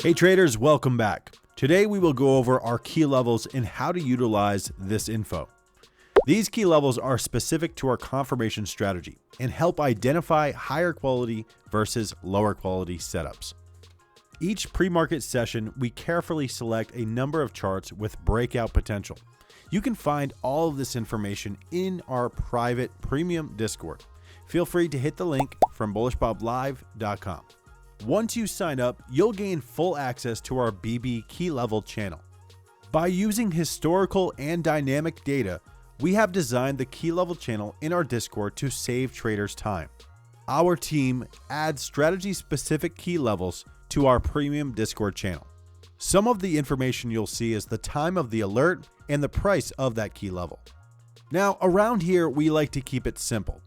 Hey traders, welcome back. Today we will go over our key levels and how to utilize this info. These key levels are specific to our confirmation strategy and help identify higher quality versus lower quality setups. Each pre-market session, we carefully select a number of charts with breakout potential. You can find all of this information in our private premium Discord. Feel free to hit the link from BullishBobLive.com. Once you sign up, you'll gain full access to our BB key level channel. By using historical and dynamic data, we have designed the key level channel in our Discord to save traders time. Our team adds strategy-specific key levels to our premium Discord channel. Some of the information you'll see is the time of the alert and the price of that key level. Now, around here, we like to keep it simple.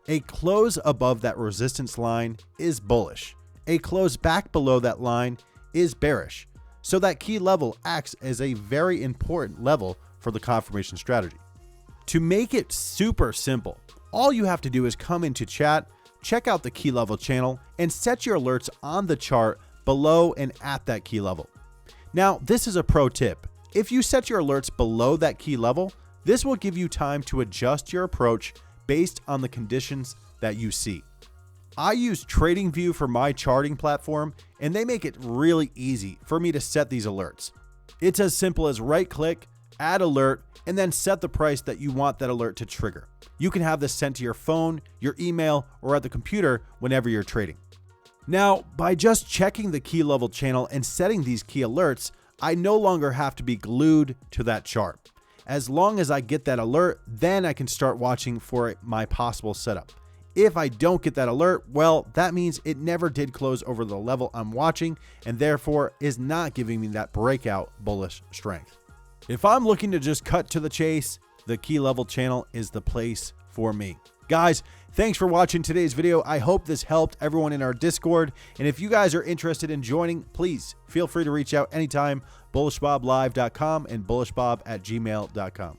A close above that resistance line is bullish. A close back below that line is bearish. So that key level acts as a very important level for the confirmation strategy. To make it super simple, all you have to do is come into chat, check out the key level channel, and set your alerts on the chart below and at that key level. Now, this is a pro tip. If you set your alerts below that key level, this will give you time to adjust your approach based on the conditions that you see. I use TradingView for my charting platform, and they make it really easy for me to set these alerts. It's as simple as right-click, add alert, and then set the price that you want that alert to trigger. You can have this sent to your phone, your email, or at the computer whenever you're trading. Now, by just checking the key level channel and setting these key alerts, I no longer have to be glued to that chart. As long as I get that alert, then I can start watching for my possible setup. If I don't get that alert, well, that means it never did close over the level I'm watching and therefore is not giving me that breakout bullish strength. If I'm looking to just cut to the chase, the key level channel is the place for me. Guys, thanks for watching today's video. I hope this helped everyone in our Discord. And if you guys are interested in joining, please feel free to reach out anytime. BullishBobLive.com and BullishBob@gmail.com.